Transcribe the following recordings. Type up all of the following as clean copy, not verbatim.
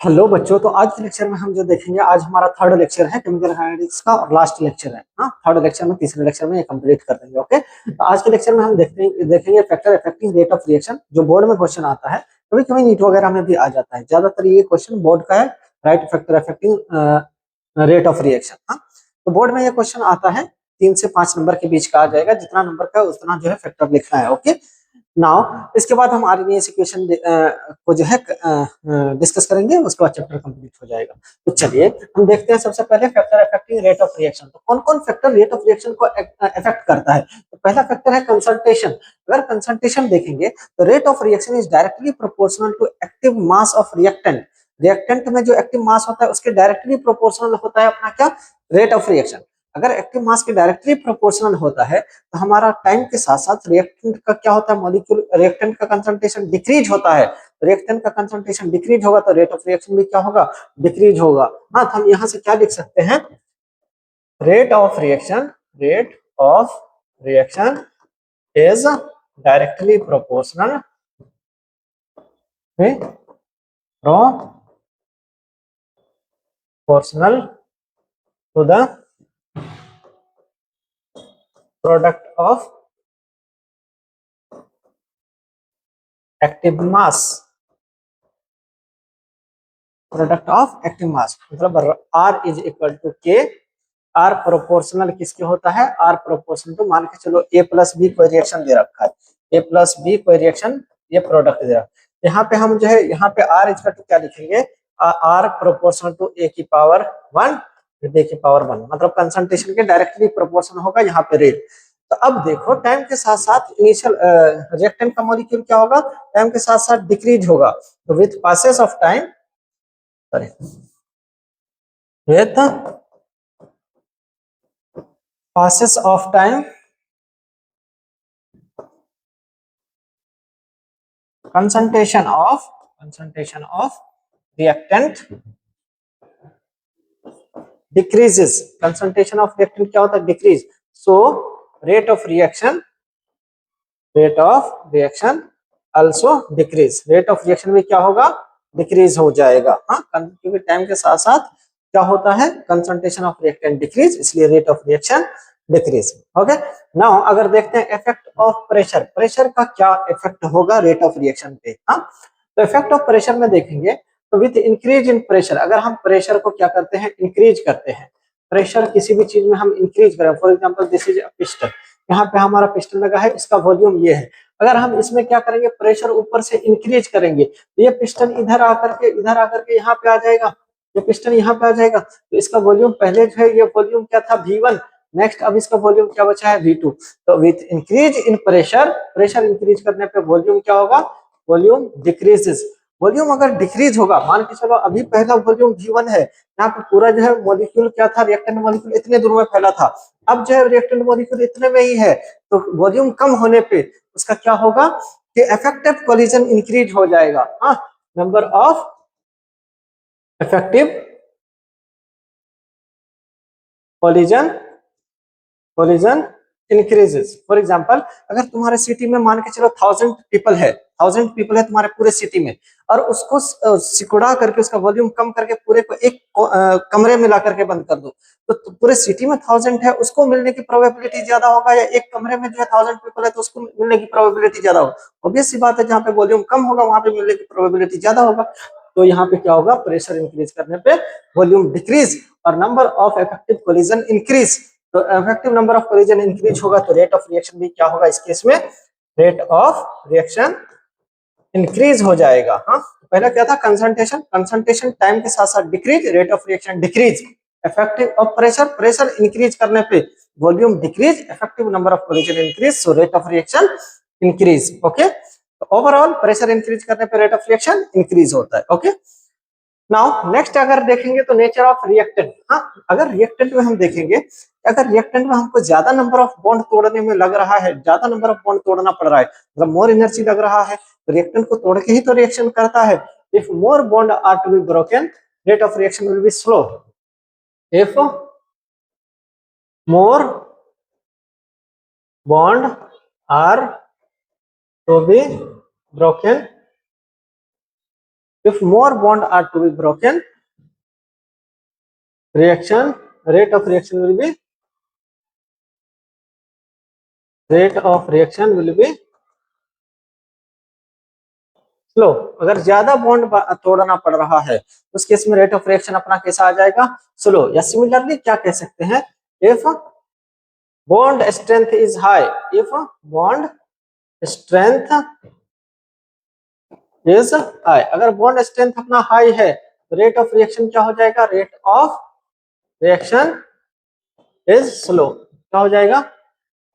Hello बच्चों, तो आज के लेक्चर में हम जो देखेंगे, आज हमारा थर्ड लेक्चर है केमिकल काइनेटिक्स का और लास्ट लेक्चर है। हाँ, थर्ड लेक्चर में तीसरे लेक्चर में ये कंप्लीट कर देंगे। ओके, तो आज के लेक्चर में हम देखेंगे factor affecting rate of reaction, जो बोर्ड में क्वेश्चन आता है, कभी कभी नीट वगैरह में भी आ जाता है। ज्यादातर ये क्वेश्चन बोर्ड का है, right factor affecting rate of reaction. हाँ, तो बोर्ड में ये क्वेश्चन आता है, 3 से 5 नंबर के बीच का आ जाएगा, जितना नंबर का उतना जो है फैक्टर लिखना है। ओके, नाउ इसके बाद हम आरएनएस इक्वेशन को जो है डिस्कस करेंगे, उसके बाद चैप्टर कंप्लीट हो जाएगा। तो चलिए हम देखते हैं सबसे पहले factor affecting rate of reaction. तो कौन कौन फैक्टर रेट ऑफ रिएक्शन को अफेक्ट करता है? तो पहला फैक्टर है कंसंट्रेशन। अगर कंसंट्रेशन देखेंगे तो rate of reaction is directly proportional to active mass of reactant. Reactant में जो एक्टिव मास होता है उसके डायरेक्टली प्रोपोर्शनल होता है अपना क्या, रेट ऑफ रिएक्शन। अगर एक्टिव मास के डायरेक्टली प्रोपोर्शनल होता है तो हमारा टाइम के साथ साथ रिएक्टेंट का क्या होता है, मॉलिक्यूल रिएक्टेंट का कंसंट्रेशन डिक्रीज होता है। रिएक्टेंट का कंसंट्रेशन डिक्रीज होगा तो रेट ऑफ रिएक्शन भी क्या होगा, डिक्रीज होगा। हाँ, तो हम यहाँ से क्या लिख सकते हैं, rate of reaction is directly proportional to the product of active mass. Product of active mass मतलब R is equal to K. R proportional किसके होता है, आर प्रोपोर्शनल टू, मान के चलो ए प्लस बी कोई रिएक्शन दे रखा है, ए प्लस बी कोई रिएक्शन, ये प्रोडक्ट दे रखा है। यहाँ पे हम जो है, यहाँ पे आर इज इक्वल टू क्या लिखेंगे, आर प्रोपोर्शनल टू ए की पावर 1, बी की पावर 1, मतलब कंसंट्रेशन के डायरेक्टली प्रोपोर्शनल होगा यहाँ पे रेट। तो अब देखो टाइम के साथ साथ इनिशियल रिएक्टेंट का मॉलिक्यूल क्या होगा, टाइम के साथ साथ डिक्रीज होगा। तो with passes of time, sorry, with passes of time, concentration of reactant decreases। concentration of reactant क्या होता है, decrease। so rate of reaction also decrease। rate of reaction भी क्या होगा, डिक्रीज हो जाएगा। हाँ, क्योंकि टाइम के साथ साथ क्या होता है, कंसंट्रेशन ऑफ रिएक्टेंट डिक्रीज, इसलिए rate of reaction decrease. Okay, now अगर देखते हैं इफेक्ट ऑफ प्रेशर, प्रेशर का क्या इफेक्ट होगा रेट ऑफ रिएक्शन पे। हाँ, तो इफेक्ट ऑफ प्रेशर में देखेंगे तो विथ इंक्रीज इन प्रेशर, अगर हम प्रेशर को क्या करते हैं, इंक्रीज करते हैं, प्रेशर किसी भी चीज में हम इंक्रीज करें, for example this is a piston, यहाँ पे हमारा पिस्टन लगा है, इसका वॉल्यूम ये है। अगर हम इसमें क्या करेंगे, प्रेशर ऊपर से इंक्रीज करेंगे, ये पिस्टन इधर आकर के यहाँ पे आ जाएगा, ये पिस्टन यहाँ पे आ जाएगा। तो इसका वॉल्यूम पहले जो है, ये वॉल्यूम क्या था, V1, नेक्स्ट अब इसका वॉल्यूम क्या बचा है, V2। तो with increase in pressure, pressure increase करने पे वॉल्यूम क्या होगा, वॉल्यूम डिक्रीजेस। वॉल्यूम अगर डिक्रीज होगा, मान के चलो अभी पहला वॉल्यूम V1 है, यहाँ पे पूरा जो है मॉलिक्यूल क्या था, रिएक्टेंट मॉलिक्यूल इतने दूर में फैला था, अब जो है रिएक्टेंट मॉलिक्यूल इतने में ही है। तो वॉल्यूम कम होने पे उसका क्या होगा कि इफेक्टिव कोलिजन इंक्रीज हो जाएगा। हाँ, number of effective collision increases. For example, अगर तुम्हारे सिटी में मान के चलो 1000 पीपल है तुम्हारे पूरे सिटी में, और उसको सिकुड़ा करके उसका वॉल्यूम कम करके पूरे को एक कमरे में ला करके बंद कर दो, तो पूरे सिटी में 1000 है, उसको मिलने की प्रोबेबिलिटी ज्यादा होगा, या एक कमरे में जो है 1000 पीपल है तो उसको मिलने की प्रोबेबिलिटी ज्यादा होगा। ऑब्वियस सी बात है, जहाँ पे वॉल्यूम कम होगा वहां पे मिलने की प्रोबेबिलिटी ज्यादा होगा। तो यहाँ पे क्या होगा, प्रेशर इंक्रीज करने पे वॉल्यूम डिक्रीज और number of effective collision increase. तो effective number of collision increase होगा तो रेट ऑफ रिएक्शन भी क्या होगा, इस केस में रेट ऑफ रिएक्शन इंक्रीज हो जाएगा। हाँ, पहला क्या था, कंसंट्रेशन, कंसंट्रेशन टाइम के साथ साथ decrease, rate of reaction decrease. Effective of pressure, pressure increase करने पे volume decrease, effective number of collision increase, so rate of reaction increase. Okay, तो ओवरऑल प्रेशर इंक्रीज करने पे रेट ऑफ रिएक्शन इंक्रीज होता है। ओके, नाउ नेक्स्ट अगर देखेंगे तो नेचर ऑफ रिएक्टेंट। हाँ, अगर रिएक्टेंट में हम देखेंगे, अगर रिएक्टेंट में हमको ज्यादा नंबर ऑफ बॉन्ड तोड़ने में लग रहा है, ज्यादा नंबर ऑफ बॉन्ड तोड़ना पड़ रहा है, मतलब मोर एनर्जी लग रहा है, तो रिएक्टेंट को तोड़ के ही तो रिएक्शन करता है। If more bond are to be broken, rate of reaction will be slow. If more bond are to be broken, If more bond are to be broken, reaction rate of reaction will be slow. अगर ज्यादा bond तोड़ना पड़ रहा है उस case में rate of reaction अपना कैसा आ जाएगा, स्लो। या सिमिलरली क्या कह सकते हैं, if bond strength is high, if bond strength is high, अगर बॉन्ड स्ट्रेंथ अपना हाई है तो रेट ऑफ रिएक्शन क्या हो जाएगा, rate of reaction is slow. क्या हो जाएगा,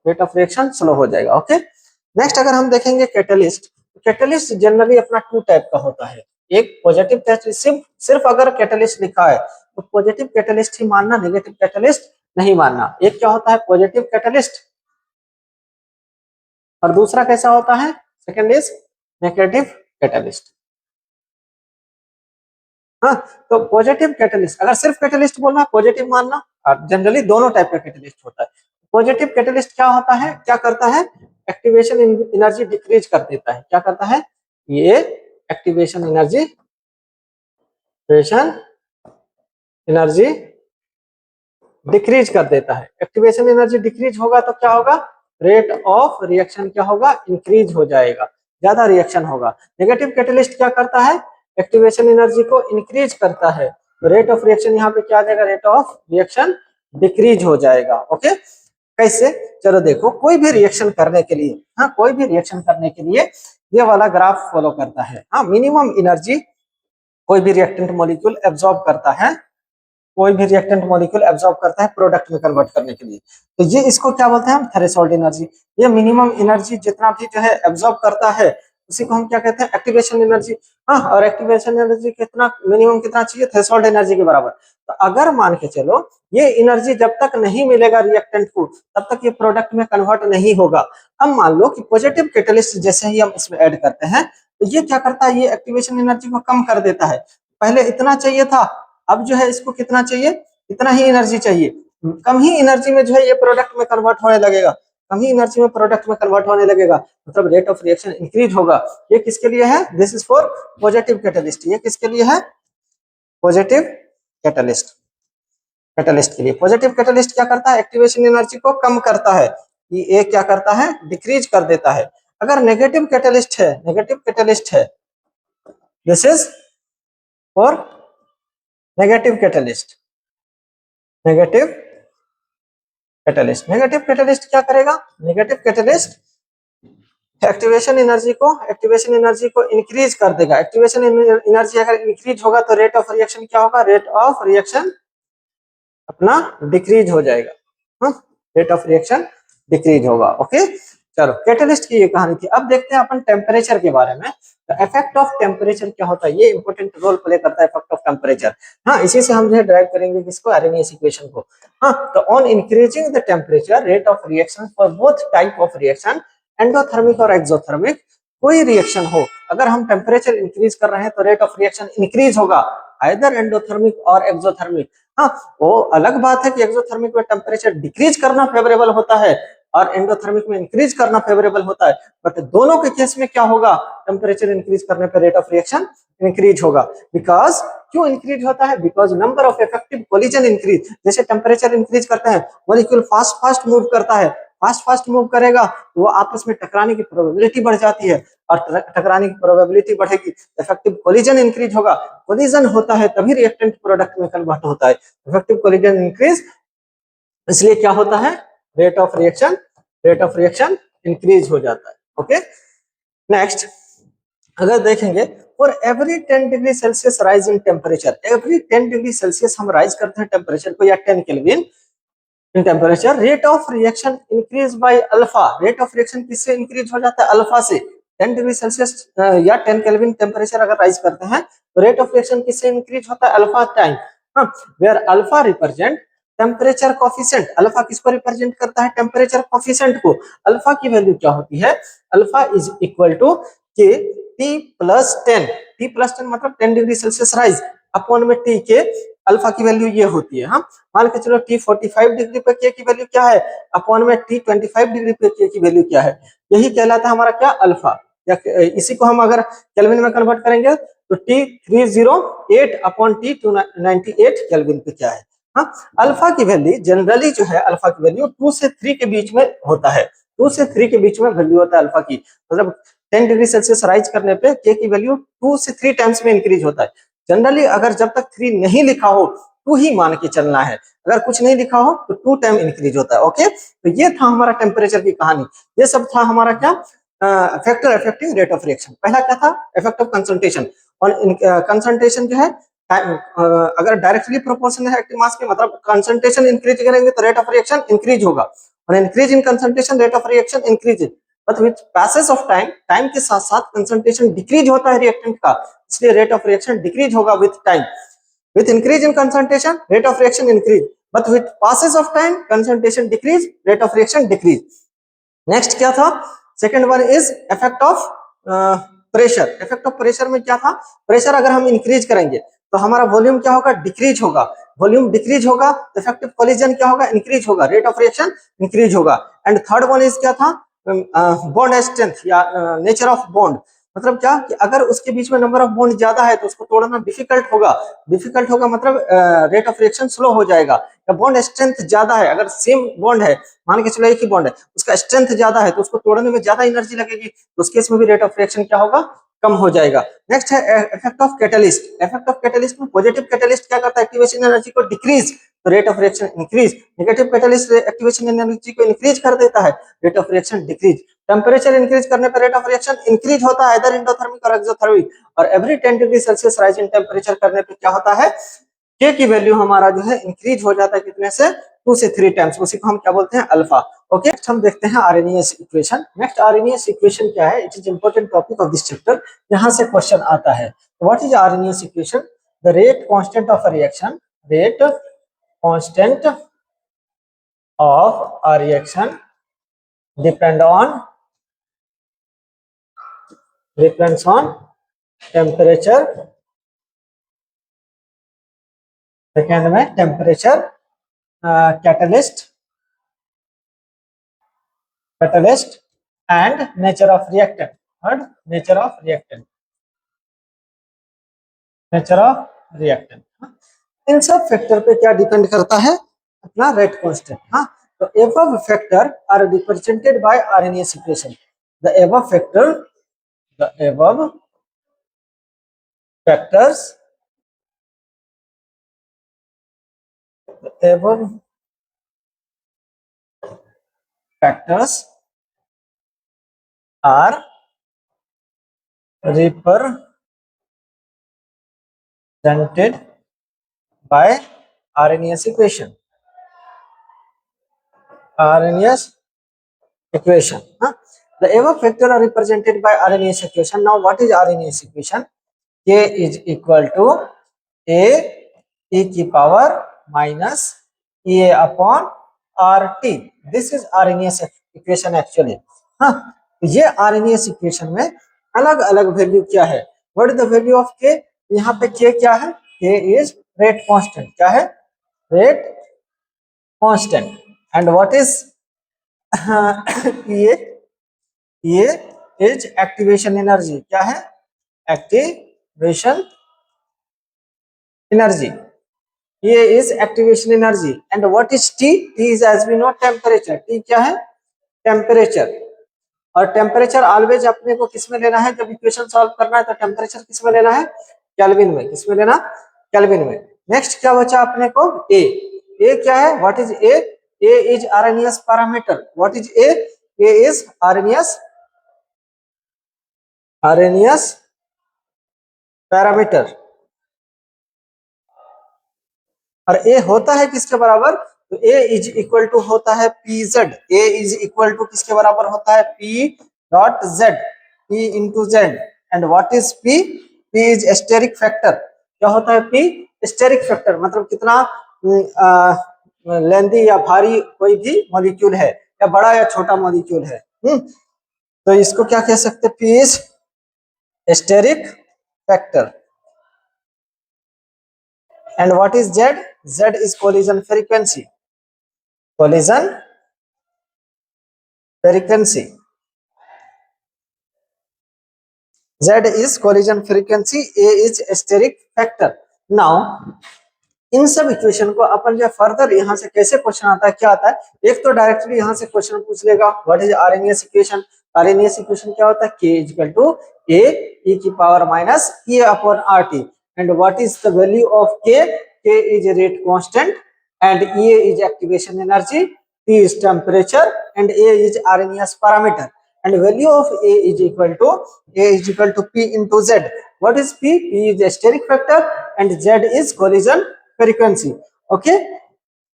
रेट ऑफ रिएक्शन स्लो हो जाएगा। ओके, नेक्स्ट अगर हम देखेंगे कैटलिस्ट, कैटलिस्ट जनरली अपना टू टाइप का होता है, एक पॉजिटिव कैटलिस्ट, सिर्फ अगर कैटलिस्ट लिखा है तो पॉजिटिव कैटलिस्ट ही मानना, नेगेटिव कैटलिस्ट नहीं मानना। एक क्या होता है पॉजिटिव कैटलिस्ट और दूसरा कैसा होता है, सेकंड इज नेगेटिव कैटलिस्ट। हाँ, तो पॉजिटिव कैटलिस्ट, अगर सिर्फ कैटलिस्ट बोलना पॉजिटिव मानना, और जनरली दोनों टाइप का कैटलिस्ट होता है। पॉजिटिव कैटलिस्ट क्या होता है, क्या करता है, एक्टिवेशन एनर्जी डिक्रीज कर देता है। क्या करता है, ये एक्टिवेशन एनर्जी डिक्रीज कर देता है। एक्टिवेशन एनर्जी डिक्रीज होगा तो क्या होगा, रेट ऑफ रिएक्शन क्या होगा, इंक्रीज हो जाएगा, ज्यादा रिएक्शन होगा। नेगेटिव कैटलिस्ट क्या करता है, एक्टिवेशन एनर्जी को इंक्रीज करता है, तो रेट ऑफ रिएक्शन यहाँ पे क्या आ जाएगा, रेट ऑफ रिएक्शन डिक्रीज हो जाएगा। ओके, कैसे, चलो देखो, कोई भी रिएक्शन करने के लिए, हाँ कोई भी रिएक्शन करने के लिए ये वाला ग्राफ फॉलो करता है। हाँ, मिनिमम एनर्जी कोई भी रिएक्टेंट मॉलिक्यूल एब्जॉर्ब करता है, कोई भी रिएक्टेंट मॉलिक्यूल एब्जॉर्ब करता है प्रोडक्ट में कन्वर्ट करने के लिए, तो ये इसको क्या बोलते हैं हम, थ्रेशोल्ड एनर्जी। ये मिनिमम एनर्जी जितना भी जो है एब्जॉर्ब करता है उसी को हम क्या कहते हैं, एक्टिवेशन एनर्जी। हाँ, और एक्टिवेशन एनर्जी कितना, मिनिमम कितना चाहिए, थ्रेशोल्ड एनर्जी के बराबर। तो अगर मान के चलो ये एनर्जी जब तक नहीं मिलेगा रिएक्टेंट को तब तक ये प्रोडक्ट में कन्वर्ट नहीं होगा। अब मान लो कि पॉजिटिव कैटलिस्ट जैसे ही हम इसमें ऐड करते हैं तो ये क्या करता है, ये एक्टिवेशन एनर्जी को कम कर देता है। पहले इतना चाहिए था, अब जो है इसको कितना चाहिए, इतना ही एनर्जी चाहिए। कम ही एनर्जी में जो है ये प्रोडक्ट में कन्वर्ट होने लगेगा, कम ही एनर्जी में प्रोडक्ट में कन्वर्ट होने लगेगा, मतलब रेट ऑफ रिएक्शन इंक्रीज होगा। ये किसके लिए है, this is for positive catalyst. ये किसके लिए है, पॉजिटिव कैटलिस्ट, कैटलिस्ट के लिए। पॉजिटिव कैटलिस्ट क्या करता है, एक्टिवेशन एनर्जी को कम करता है, ये क्या करता है, डिक्रीज कर देता है। अगर नेगेटिव कैटलिस्ट है, नेगेटिव कैटलिस्ट है, this is for negative catalyst, negative catalyst. Negative catalyst क्या करेगा, नेगेटिव कैटलिस्ट एक्टिवेशन एनर्जी को इंक्रीज कर देगा। एक्टिवेशन एनर्जी अगर इंक्रीज होगा तो रेट ऑफ रिएक्शन क्या होगा, रेट ऑफ रिएक्शन अपना डिक्रीज हो जाएगा। हाँ, रेट ऑफ रिएक्शन डिक्रीज होगा। ओके, चलो कैटलिस्ट की ये कहानी थी। अब देखते हैं अपन टेम्परेचर के बारे में। इफेक्ट ऑफ टेम्परेचर क्या होता है, ये इंपॉर्टेंट रोल प्ले करता है, इफेक्ट ऑफ टेम्परेचर। हाँ, इसी से हम जो है ड्राइव करेंगे किसको, आर्हेनियस इक्वेशन को। हाँ, तो on increasing the temperature rate of reaction for both type of reaction, endothermic और एक्सोथर्मिक, कोई रिएक्शन हो अगर हम टेम्परेचर इंक्रीज कर रहे हैं तो रेट ऑफ रिएक्शन इंक्रीज होगा, आइदर एंडोथर्मिक और एक्सोथर्मिक। हाँ, वो अलग बात है कि एक्सोथर्मिक में टेम्परेचर डिक्रीज करना फेवरेबल होता है और एंडोथर्मिक में इंक्रीज करना फेवरेबल होता है, बट दोनों के केस में क्या होगा, टेम्परेचर इंक्रीज करने पर रेट ऑफ रिएक्शन इंक्रीज होगा। बिकॉज क्यों इंक्रीज होता है, because number of effective collision increase. जैसे टेम्परेचर इंक्रीज करते हैं, मॉलिक्यूल फास्ट फास्ट मूव करता है, फास्ट फास्ट मूव करेगा तो वो आपस में टकराने की प्रोबेबिलिटी बढ़ जाती है, और टकराने की प्रोबेबिलिटी बढ़ेगी, इफेक्टिव कोलिजन इंक्रीज होगा। कोलिजन होता है तभी रिएक्टेंट प्रोडक्ट में कन्वर्ट होता है, इफेक्टिव कोलिजन इंक्रीज, इसलिए क्या होता है, रेट ऑफ रिएक्शन इंक्रीज हो जाता है। ओके, नेक्स्ट अगर देखेंगे, for every 10 degree Celsius rise in temperature, every 10 degree Celsius हम राइज करते हैं टेम्परेचर को, या 10 kelvin in temperature, rate of reaction increase by alpha. Rate of reaction किससे इंक्रीज हो जाता है, अल्फा से। 10 डिग्री सेल्सियस या 10 केल्विन टेम्परेचर अगर राइज करते हैं तो रेट ऑफ रिएक्शन किससे इंक्रीज होता है, अल्फा टाइम। हाँ, where alpha represent temperature coefficient. Alpha किसको रिप्रेजेंट करता है, टेम्परेचर कोफिशिएंट को। अल्फा की वैल्यू क्या होती है, alpha is equal to K T plus 10, T plus 10 मतलब 10 डिग्री सेल्सियस राइज अपॉन में टी के, अल्फा की वैल्यू ये होती है। हाँ, मान के चलो टी 45 डिग्री पे के की वैल्यू क्या है, अपॉन में टी 25 डिग्री पे के की वैल्यू क्या है, यही कहलाता है हमारा क्या, अल्फा। या इसी को हम अगर केल्विन में कन्वर्ट करेंगे तो T308 अपॉन T298 केल्विन पे क्या है। हाँ, अल्फा की वैल्यू जनरली जो है, अल्फा की वैल्यू 2 से 3 के बीच में होता है। 2 से 3 के बीच में वैल्यू होता है अल्फा की, मतलब 10 डिग्री सेल्सियस राइज करने पे के की वैल्यू 2 से 3 टाइम्स में इंक्रीज होता है। जनरली अगर जब तक 3 नहीं लिखा हो तो ही मान के चलना है, अगर कुछ नहीं लिखा हो तो 2 टाइम इंक्रीज होता है। ओके, तो ये था हमारा टेम्परेचर की कहानी। ये सब था हमारा क्या, factor affecting rate of reaction. पहला क्या था, इफेक्ट ऑफ कंसंट्रेशन। और कंसंट्रेशन जो है अगर डायरेक्टली प्रोपोर्शनल है एक्टिव मास के, मतलब कंसंट्रेशन इंक्रीज करेंगे तो रेट ऑफ रिएक्शन इंक्रीज होगा, और increase in concentration rate of reaction increase. But with passage of time, time के साथ साथ कंसंट्रेशन डिक्रीज होता है रिएक्टेंट का, इसलिए रेट ऑफ रिएक्शन डिक्रीज होगा with time. With increase in concentration, rate of reaction increase. But with passes of time, concentration decrease, rate of reaction decrease. Next क्या था, second one is effect of pressure. Effect of pressure में क्या था, pressure अगर हम increase करेंगे तो हमारा वॉल्यूम क्या होगा, डिक्रीज होगा। वॉल्यूम डिक्रीज होगा, इफेक्टिव कोलिजन क्या होगा, इंक्रीज होगा, रेट ऑफ रिएक्शन इंक्रीज होगा। एंड थर्ड वन इज क्या था, बॉन्ड स्ट्रेंथ या नेचर ऑफ बॉन्ड। मतलब क्या कि अगर उसके बीच में नंबर ऑफ बॉन्ड ज्यादा है तो उसको तोड़ना डिफिकल्ट होगा। डिफिकल्ट होगा मतलब रेट ऑफ रिएक्शन स्लो हो जाएगा। या बॉन्ड स्ट्रेंथ ज्यादा है, अगर सेम बॉन्ड है, मान के चलो एक ही बॉन्ड है, उसका स्ट्रेंथ ज्यादा है तो उसको तोड़ने में ज्यादा एनर्जी लगेगी, तो उस केस में भी रेट ऑफ रिएक्शन क्या होगा, कम हो जाएगा। नेक्स्ट है effect of catalyst. Effect of catalyst में पॉजिटिव कैटलिस्ट क्या करता है, एक्टिवेशन एनर्जी को डिक्रीज, तो rate of reaction increase. Negative catalyst activation energy को इंक्रीज कर देता है, rate of reaction decrease. Temperature increase करने पर रेट ऑफ रिएक्शन इंक्रीज होता है, इधर एंडोथर्मिक और एक्सोथर्मिक। और every 10 degree Celsius rise in temperature करने पे क्या होता है, के की वैल्यू हमारा जो है इंक्रीज हो जाता है, कितने से, 2 से 3 टाइम्स। उसी को हम क्या बोलते हैं, अल्फा। ओके, नेक्स्ट हम देखते हैं Arrhenius equation. Next Arrhenius equation क्या है, it is important topic of this chapter, यहां से क्वेश्चन आता है। What is Arrhenius equation, the rate constant of a reaction, rate constant of a reaction depend on, depends on temperature. Second में temperature, catalyst, catalyst and nature of reactant। Third, nature of reactant, nature of reactant। इन सब factor पे क्या depend करता है, अपना rate constant. हाँ, तो above factor are represented by Arrhenius equation. The above factor, the above factors, the above factors are represented by RNAS equation, RNAS equation। Huh? The above factors are represented by RNAS equation. Now, what is RNAS equation? K is equal to A e की power minus A upon RT. This is RNAS equation actually। हाँ, ये RNAS equation में अलग अलग value क्या है, what is the value of K? यहाँ पे K क्या है, K is rate constant। क्या है, rate constant। and what is ये इज एक्टिवेशन एनर्जी। क्या है, एक्टिवेशन एनर्जी, ये is activation energy. And what is T, T is as we know temperature. T क्या है, टेम्परेचर। और टेम्परेचर ऑलवेज अपने को किस में लेना है, जब इक्वेशन सॉल्व करना है तो टेम्परेचर किस में लेना है, केल्विन में। किस में लेना, केल्विन में। नेक्स्ट क्या बचा अपने को, ए। ए क्या है, what is a, A is Arrhenius parameter. What is a, A is RNS, RNS parameter. और ए होता है किसके बराबर, तो ए इज इक्वल टू होता है P Z. A is equal to किसके बराबर होता है, P dot Z, P into Z. And what is P, P is steric factor. क्या होता है पी, स्टेरिक फैक्टर, मतलब कितना लेंदी या भारी कोई भी मॉलिक्यूल है, या बड़ा या छोटा मॉलिक्यूल है। तो इसको क्या कह सकते हैं, P is steric factor. And what is Z? Z is collision frequency, collision frequency। Z is collision frequency, A is steric factor. Now इन सब इक्वेशन को अपन जो फर्दर यहाँ से कैसे क्वेश्चन आता है, क्या आता है, एक तो डायरेक्टली यहाँ से क्वेश्चन पूछ लेगा what is Arrhenius equation. Arrhenius equation क्या होता है, k equal to a e की power minus e upon rt and what is the value of k, k is rate constant and e is activation energy, t is temperature and a is Arrhenius parameter and value of a is equal to p into z. What is p? P is the steric factor and z is collision frequency. Okay,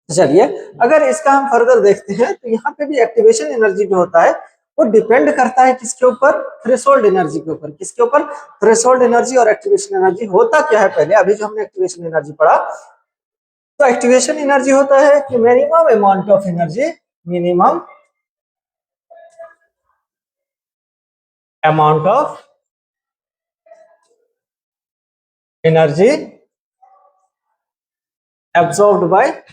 चलिए अगर इसका हम further देखते हैं तो यहाँ पे भी एक्टिवेशन एनर्जी जो होता है वो डिपेंड करता है किसके ऊपर, थ्रेशोल्ड एनर्जी के ऊपर। किसके ऊपर, थ्रेशोल्ड एनर्जी और एक्टिवेशन एनर्जी। होता क्या है पहले, अभी जो हमने एक्टिवेशन एनर्जी पढ़ा, तो एक्टिवेशन एनर्जी होता है कि minimum amount of energy, minimum amount of energy absorbed by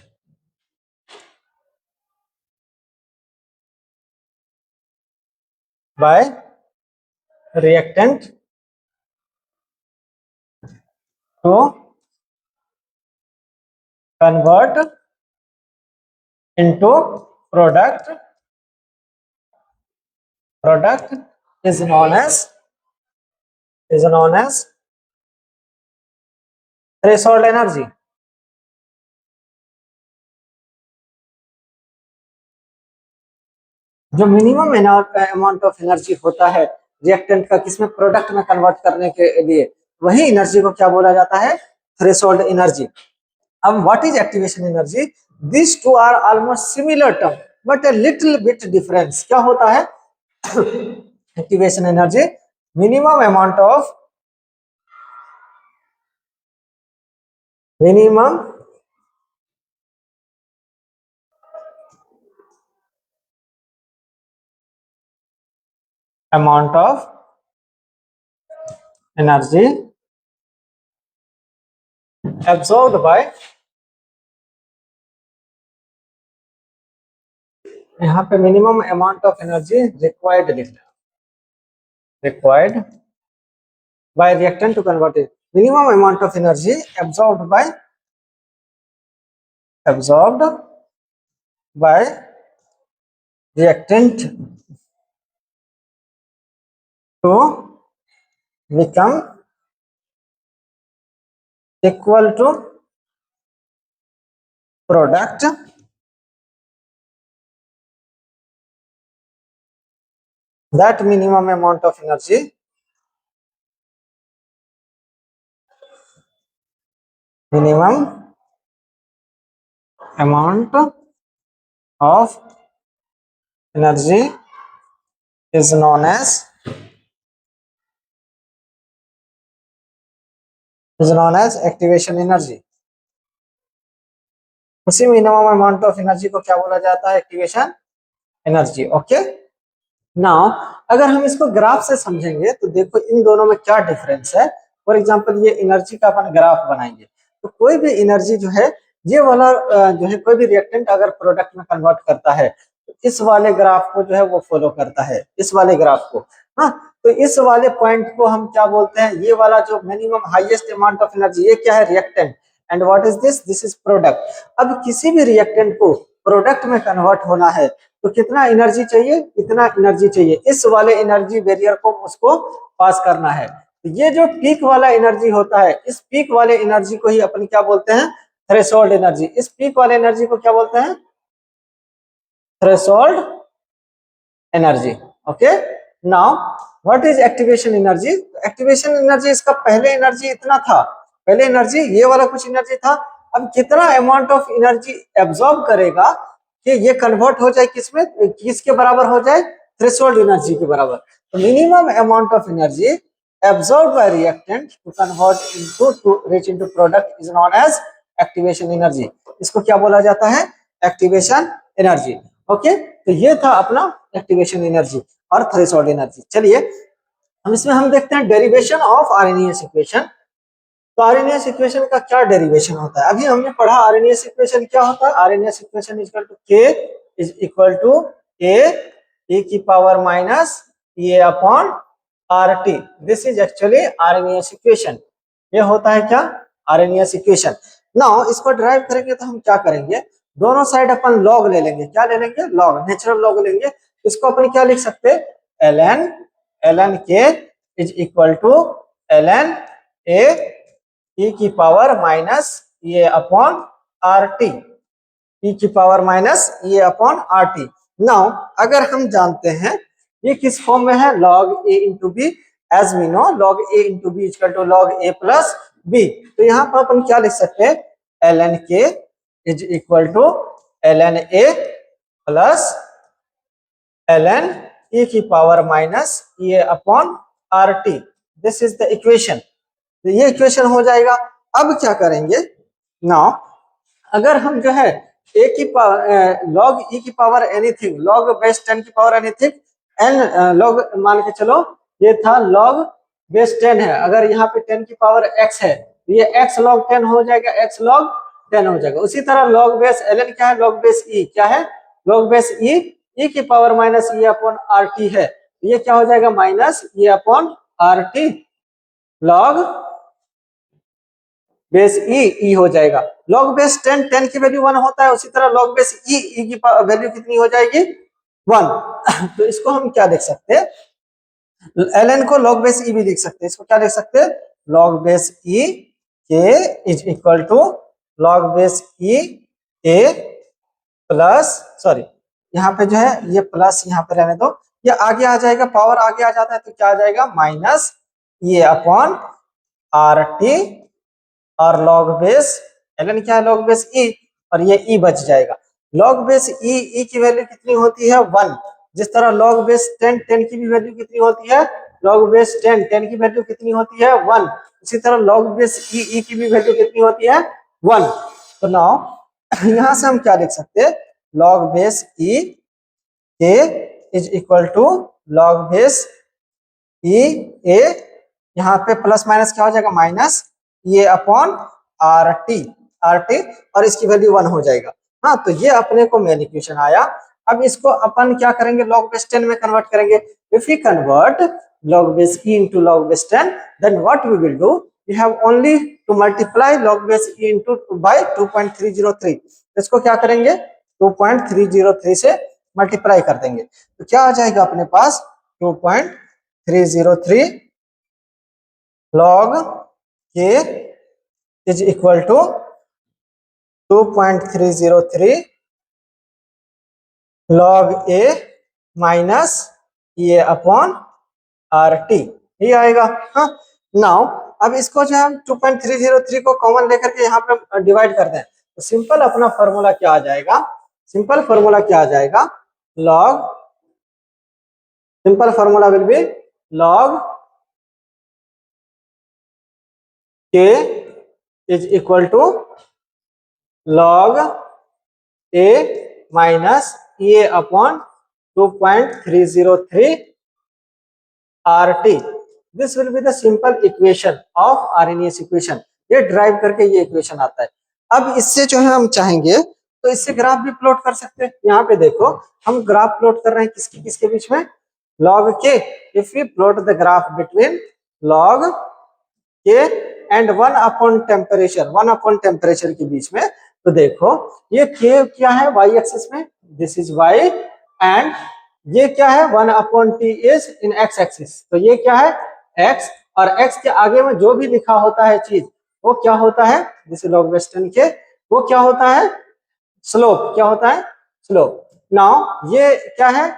reactant to convert into product is known as threshold energy। जो मिनिमम अमाउंट ऑफ एनर्जी होता है रिएक्टेंट का किसमें, प्रोडक्ट में कन्वर्ट करने के लिए, वही एनर्जी को क्या बोला जाता है, थ्रेशोल्ड एनर्जी। अब what is activation energy, this two are almost similar term but a little bit difference. क्या होता है activation energy, minimum amount of energy absorbed by, यहाँ पे minimum amount of energy required लिखना, required by reactant to convert it, minimum amount of energy absorbed by reactant to become equal to product that minimum amount of energy is known as activation energy. उसी minimum amount of energy को क्या बोला जाता है, activation energy. Okay, now अगर हम इसको graph से समझेंगे तो देखो इन दोनों में क्या डिफरेंस है। फॉर एग्जांपल ये एनर्जी का अपन ग्राफ बनाएंगे तो कोई भी एनर्जी जो है, ये वाला जो है कोई भी रिएक्टेंट अगर प्रोडक्ट में कन्वर्ट करता है तो इस वाले ग्राफ को जो है वो फॉलो करता है, इस वाले ग्राफ को। हाँ, तो इस वाले पॉइंट को हम क्या बोलते हैं, ये वाला जो minimum highest amount of energy, ये क्या है, reactant, and what is this, this is product. अब किसी भी रिएक्टेंट को प्रोडक्ट में कन्वर्ट होना है तो कितना एनर्जी चाहिए, इतना एनर्जी चाहिए, इस वाले एनर्जी बैरियर को उसको पास करना है। तो ये जो पीक वाला एनर्जी होता है, इस पीक वाले एनर्जी को ही अपन क्या बोलते हैं, थ्रेशोल्ड एनर्जी। इस पीक वाले एनर्जी को क्या बोलते हैं, threshold energy. Okay, now what is activation energy, activation energy इसका पहले एनर्जी इतना था, पहले एनर्जी ये वाला कुछ एनर्जी था, अब कितना अमाउंट ऑफ एनर्जी एब्जॉर्ब करेगा कि ये कन्वर्ट हो जाए किसमें, किसके बराबर हो जाए, थ्रेशोल्ड एनर्जी के बराबर। तो minimum amount of energy absorbed by reactant to convert into to reach into product is known as activation energy। इसको क्या बोला जाता है, एक्टिवेशन एनर्जी। ओके, तो ये था अपना एक्टिवेशन एनर्जी और थ्रेशोल्ड एनर्जी। चलिए हम इसमें हम देखते हैं डेरिवेशन ऑफ आरएनएस इक्वेशन। तो आरएनएस इक्वेशन का क्या डेरिवेशन होता है, अभी हमने पढ़ा आरएनएस इक्वेशन क्या होता है, Arrhenius equation is equal to k is equal to a e की power minus e upon RT, this is actually Arrhenius equation. ये होता है क्या, आरएनएस इक्वेशन। नाउ इसको ड्राइव करेंगे तो हम क्या करेंगे, दोनों साइड अपन लॉग ले लेंगे। क्या ले लेंगे, लॉग, नेचुरल लॉग लेंगे। इसको अपन क्या लिख सकते हैं, ln k is equal to ln a e की power minus A upon RT, e की power minus A upon RT। Now अगर हम जानते हैं ये किस फॉर्म में है, log a into B, as we know log a into B equal to log a plus b। तो यहाँ पर अपन क्या लिख सकते हैं, ln k is equal to ln a plus ln e की power minus A upon RT। This is the equation. तो ये इक्वेशन हो जाएगा। अब क्या करेंगे, नाउ अगर हम जो है a की पावर log e की पावर एनीथिंग, log बेस 10 की पावर एनीथिंग, एन log मान के चलो ये था log बेस 10 है, अगर यहाँ पे 10 की पावर x है तो ये x log 10 हो जाएगा, x log 10 हो जाएगा। उसी तरह log बेस ln क्या है, log बेस e क्या है, log बेस e e की power minus e upon RT है, ये क्या हो जाएगा, minus e upon RT log base e हो जाएगा। लॉग बेस 10 की वैल्यू 1 होता है, उसी तरह लॉग बेस ई की वैल्यू कितनी हो जाएगी, 1। तो इसको हम क्या देख सकते हैं, ln को log बेस ई भी लिख सकते हैं। इसको क्या लिख सकते हैं, log base E K is equal to log base E A plus, sorry यहाँ पे जो है ये प्लस यहाँ पे रहने दो, ये आगे आ जाएगा, पावर आगे आ जाता है तो क्या आ जाएगा, माइनस ये अपॉन RT और log बेस ln क्या है, log बेस e, और ये e बच जाएगा। log बेस e की वैल्यू कितनी होती है, 1। जिस तरह log बेस 10 की भी वैल्यू कितनी होती है, log बेस 10 की वैल्यू कितनी होती है, 1। इसी तरह log बेस e की भी वैल्यू कितनी होती है, 1। तो नाउ यहाँ से हम क्या लिख सकते हैं, log base e K is equal to log base e a, यहाँ पे प्लस माइनस क्या हो जाएगा, माइनस ये अपॉन RT और इसकी वैल्यू 1 हो जाएगा। हाँ, तो ये अपने को मेन इक्वेशन आया। अब इसको अपन क्या करेंगे, log बेस 10 में कन्वर्ट करेंगे। If we convert log base e into log base 10, then what we will do, we have only to multiply log base e into by 2.303। इसको क्या करेंगे, 2.303 से मल्टीप्लाई कर देंगे तो क्या आ जाएगा अपने पास, 2.303 log k is equal to 2.303 log a minus ये अपॉन RT, ये आएगा। हाँ, नाउ अब इसको जो हम 2.303 को कॉमन लेकर के यहाँ पे डिवाइड कर दें तो सिंपल अपना फॉर्मूला क्या आ जाएगा, सिंपल फॉर्मूला क्या आ जाएगा, log, simple formula will be log k is equal to log a minus e upon 2.303 RT। This will be the simple equation of RNAS equation। ये ड्राइव करके ये इक्वेशन आता है। अब इससे जो है हम चाहेंगे तो इससे ग्राफ भी प्लॉट कर सकते हैं। यहाँ पे देखो हम ग्राफ प्लॉट कर रहे हैं किसके किसके बीच में, log k। If we plot the graph between log k and 1 upon temperature, 1 upon temperature के बीच में, तो देखो ये k क्या है, y एक्सिस में, दिस इज y, एंड ये क्या है, 1 upon t is in x axis, तो ये क्या है x, और x के आगे में जो भी लिखा होता है चीज वो क्या होता है, जैसे log बेस 10 के, वो क्या होता है, स्लोप, क्या होता है, स्लोप। नाउ ये क्या है,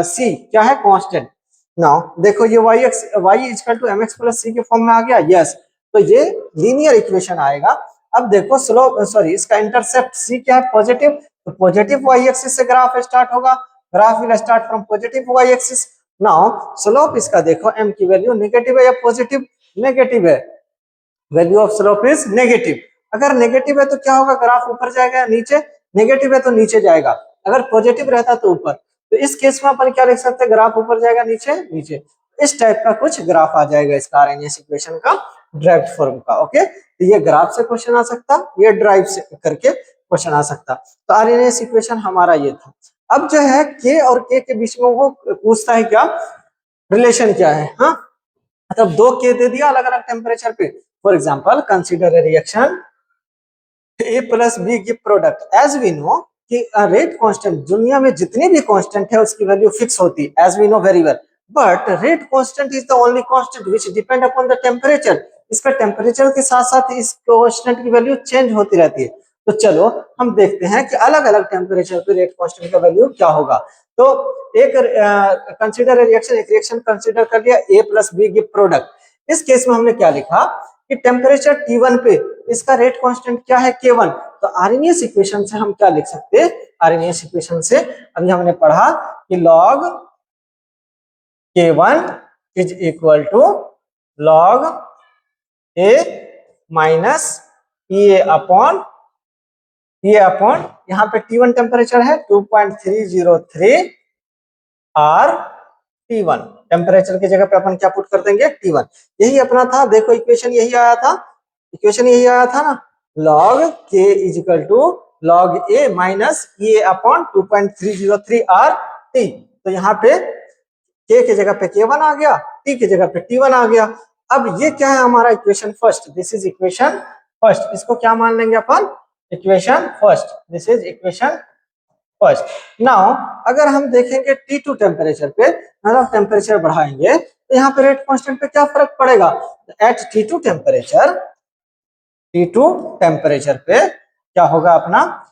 c क्या है, कांस्टेंट। नाउ देखो ये y is equal to mx plus c के फॉर्म में आ गया, यस। तो ये लीनियर इक्वेशन आएगा। अब देखो स्लोप, सॉरी इसका इंटरसेप्ट c क्या है, पॉजिटिव, तो पॉजिटिव y एक्सिस से ग्राफ स्टार्ट होगा, graph will start from positive y axis. Now slope इसका देखो m की वैल्यू नेगेटिव है या पॉजिटिव, नेगेटिव है, value of slope is negative. अगर नेगेटिव है तो क्या होगा, ग्राफ ऊपर जाएगा या नीचे, नेगेटिव है तो नीचे जाएगा, अगर पॉजिटिव रहता तो ऊपर। तो इस केस में अपन क्या लिख सकते हैं, ग्राफ ऊपर जाएगा नीचे नीचे, इस टाइप का कुछ ग्राफ आ जाएगा इसका आरएनएस इक्वेशन का ड्राइव फॉर्म का। ओके, तो ये ग्राफ से क्वेश्चन आ सकता, ये ड्राइव से करके क्वेश्चन आ सकता। तो आरएनएस इक्वेशन हमारा ये था। अब जो है के और के बीच में वो पूछता है क्या, रिलेशन क्या है, हाँ मतलब 2 के दे दिया अलग अलग टेम्परेचर पे। For example consider a reaction A plus B give product. As we know कि रेट कांस्टेंट, दुनिया में जितने भी कांस्टेंट है उसकी वैल्यू फिक्स होती है, as we know very well, but rate constant is the only constant which depend upon the temperature. इसका टेम्परेचर के साथ साथ इस कांस्टेंट की वैल्यू चेंज होती रहती है। तो चलो हम देखते हैं कि अलग अलग टेम्परेचर पे रेट कांस्टेंट का वैल्यू क्या होगा। तो एक कंसीडर रिएक्शन, एक रिएक्शन कंसीडर कर लिया ए प्लस बी गिव प्रोडक्ट। इस केस में हमने क्या लिखा कि टेम्परेचर T1 पे इसका रेट कांस्टेंट क्या है K1। तो आरएनएस इक्वेशन से हम क्या लिख सकते हैं, आरएनएस इक्वेशन से अभी हमने पढ़ा कि log K1 is equal to log A minus ये अपॉन यहाँ पे T1 टेम्परेचर है 2.303 आर T1, टेम्परेचर की जगह पे अपन क्या पुट कर देंगे T1। यही अपना था, देखो इक्वेशन यही आया था, इक्वेशन यही आया था ना, log K is equal to log A minus A upon 2.303 R T. तो यहाँ पे K की जगह पे K1 आ गया, T की जगह पे T1 आ गया। अब ये क्या है हमारा equation first, this is equation first. इसको क्या मान लेंगे अपन, equation first, this is equation first. Now अगर हम देखेंगे T2 टेम्परेचर पे, मतलब टेम्परेचर बढ़ाएंगे तो यहाँ पे रेट कांस्टेंट पे क्या फर्क पड़ेगा। एट T2 टेम्परेचर पे क्या होगा अपना,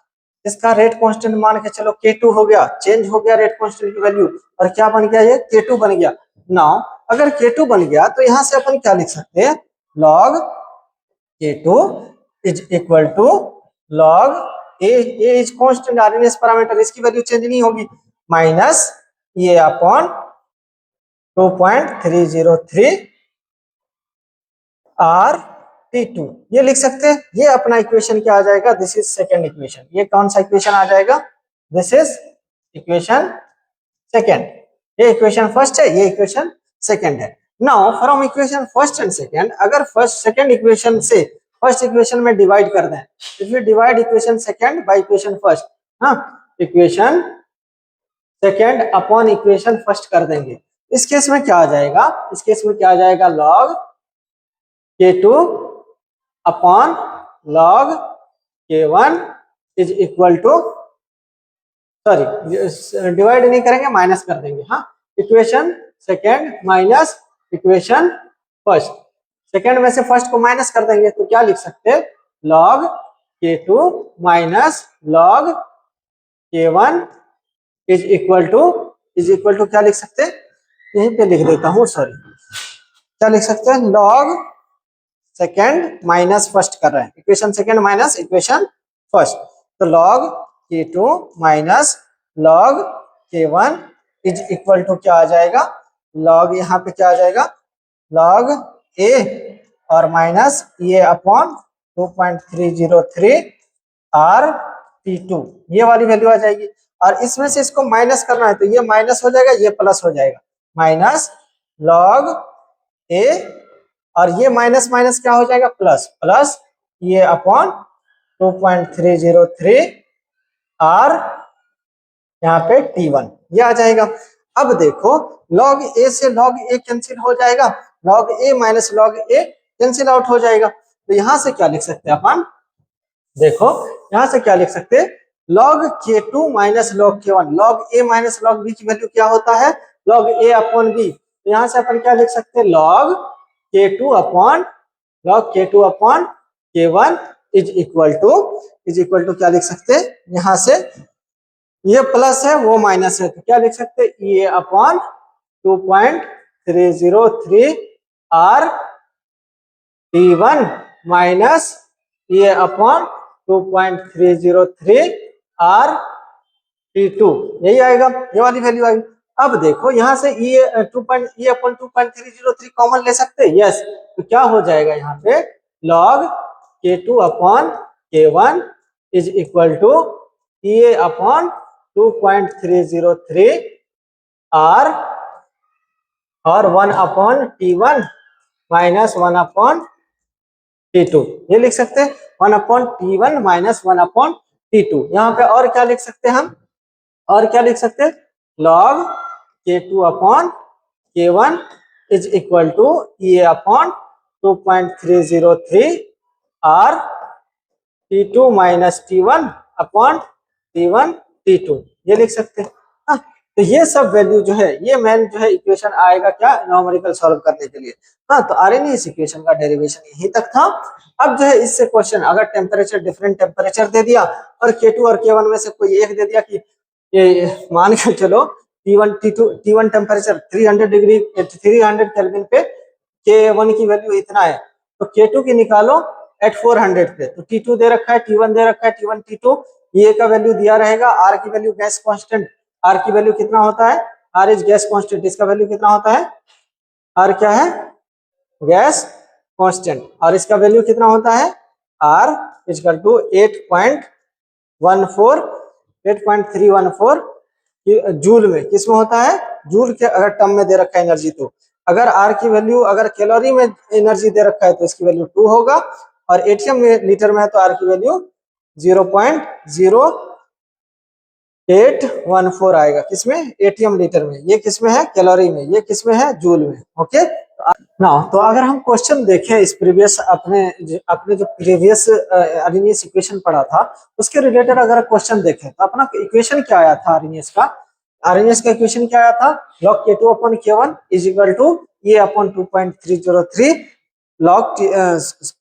इसका रेट कांस्टेंट मान के चलो K2 हो गया, चेंज हो गया रेट कांस्टेंट की वैल्यू, और क्या बन गया ये K2 बन गया। नाउ अगर K2 बन गया तो यहाँ से अपन क्या लिख सकते हैं, log K2 is equal to log A is constant Arrhenius parameter, इसकी वैल्यू चेंज नहीं होगी, माइनस ये अपॉन 2.303 आर T2, ये लिख सकते हैं। ये अपना इक्वेशन क्या आ जाएगा, दिस इज सेकंड इक्वेशन। ये कौन सा इक्वेशन आ जाएगा, दिस इज इक्वेशन सेकंड। ये इक्वेशन फर्स्ट है, ये इक्वेशन सेकंड है। Now from equation first and second, अगर फर्स्ट सेकंड इक्वेशन से फर्स्ट इक्वेशन में डिवाइड कर दें, if you divide equation second by equation first, हाँ, equation second upon equation first कर देंगे, इस केस में क्या आ जाएगा, इस केस में क्या आ जाएगा, log K2 upon log K1 is equal to, sorry divide नहीं करेंगे, माइनस कर देंगे, हाँ, equation second minus equation first, second में से फर्स्ट को माइनस कर देंगे तो क्या लिख सकते हैं, log K2 minus log K1 is equal to क्या लिख सकते हैं, यहीं पे लिख देता हूँ, सॉरी, क्या लिख सकते हैं, लॉग सेकंड माइनस फर्स्ट कर रहे हैं, equation second minus equation first, तो log K2 minus log K1 is equal to क्या आ जाएगा, लॉग यहाँ पे क्या आ जाएगा, लॉग ए और माइनस ये अपॉन 2.303 आर T2, ये वाली वैल्यू आ जाएगी। और इसमें से इसको माइनस करना है तो ये माइनस हो जाएगा, ये प्लस हो जाएगा, माइनस लॉग ए, और ये माइनस माइनस क्या हो जाएगा, प्लस, प्लस ये अपॉन 2.303 आर यहाँ पे T1, ये आ जाएगा। अब देखो log a से log a कैंसिल हो जाएगा, log a minus log a cancel out हो जाएगा, तो यहां से क्या लिख सकते हैं अपन, देखो यहां से क्या लिख सकते हैं, log K2 minus log K1, log a minus log b की वैल्यू क्या होता है, log a अपॉन b, तो यहां से अपन क्या लिख सकते हैं, log K2 upon K1 is equal to क्या लिख सकते हैं, यहां से ये प्लस है वो माइनस है तो क्या लिख सकते हैं, ये अपॉन 2.303 आर T1 माइनस ये अपॉन 2.303 आर T2, यही आएगा, ये वाली वैल्यू आएगी। अब देखो यहाँ से ये 2.303 कॉमन ले सकते हैं, यस, तो क्या हो जाएगा यहाँ पे, log K2 upon K1 is equal to ये अपॉन 2.303 आर और 1 upon T1 minus 1 upon T2, ये लिख सकते हैं, 1 upon T1 minus 1 upon T2। यहाँ पे और क्या लिख सकते हैं हम, और क्या लिख सकते हैं, log K2 upon K1 is equal to E upon 2.303 R T2 minus T1 upon T1 T2, ये लिख सकते हैं। हाँ, तो ये सब वैल्यू जो है ये मेन जो है इक्वेशन आएगा क्या न्यूमेरिकल सॉल्व करने के लिए। हाँ, तो आर्हेनियस इक्वेशन का डेरिवेशन यहीं तक था। अब जो है इससे क्वेश्चन अगर टेम्परेचर डिफरेंट टेम्परेचर दे दिया और K2 और K1 में से कोई एक दे दिया कि ये मान के चलो T1 टेम्परेचर 300 डिग्री 300 केल्विन पे K1 की वैल्यू इतना है, तो K2 की निकालो एट 400 पे। तो T2 दे रखा है, T1 दे रखा है, T1 T2 ये का वैल्यू दिया रहेगा। R की वैल्यू गैस कांस्टेंट, R की वैल्यू कितना होता है, R इज गैस कांस्टेंट, इसका वैल्यू कितना होता है, R क्या है गैस कांस्टेंट, और इसका वैल्यू कितना होता है R इक्वल टू 8.314 जूल में, किसमें होता है जूल के अगर टर्म में दे रखा है एनर्जी। तो अगर R की वैल्यू अगर कैलोरी में एनर्जी दे रखा है तो इसकी वैल्यू 2 होगा, और एटीएम में लीटर में है तो R की वैल्यू 0.0814 आएगा, किसमें एटीएम लीटर में, ये किसमें है कैलोरी में, ये किसमें है जूल में। ओके ना, तो अगर हम क्वेश्चन देखें इस प्रीवियस अपने जो प्रीवियस आर्हेनियस इक्वेशन पढ़ा था उसके रिलेटेड अगर क्वेश्चन देखें तो अपना इक्वेशन क्या आया था आर्हेनियस का, आरएनएस का इक्वेशन क्या आया था, log K2 upon K1 is equal to E upon 2.303 log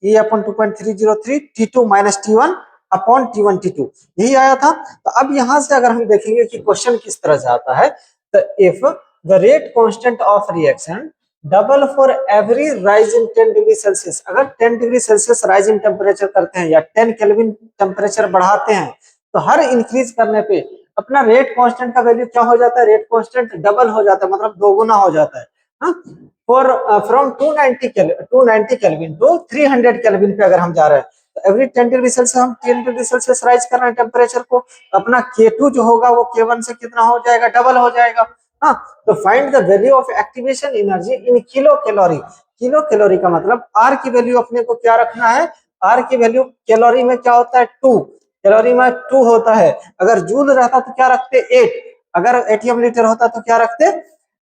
E upon 2.303 T2 minus T1 upon T1 T2, यही आया था। तो अब यहां से अगर हम देखेंगे कि क्वेश्चन किस तरह से आता है, तो if the rate constant of reaction double for every rise in 10 degree Celsius, अगर 10 degree Celsius rise in temperature करते हैं या 10 केल्विन टेम्परेचर बढ़ाते हैं तो हर इंक्रीज करने पे अपना रेट कांस्टेंट का वैल्यू क्या हो जाता है, रेट कांस्टेंट डबल हो जाता है, मतलब दोगुना हो जाता है। For from 290 kelvin to 300 kelvin पे अगर हम जा रहे हैं तो एवरी 10 डिग्री सेल्सियस हम 10 डिग्री सेल्सियस राइज कर रहे हैं टेम्परेचर को, तो अपना K2 जो होगा वो K1 से कितना हो जाएगा, डबल हो जाएगा। हाँ, तो find the value of activation energy in kilo calorie, kilo calorie का मतलब R की वैल्यू अपने को क्या रखना है, R की वैल्यू कैलोरी में क्या होता है 2, कैलोरी में 2 होता है, अगर जूल रहता तो क्या रखते 8, अगर एटीएम लीटर होता तो क्या रखते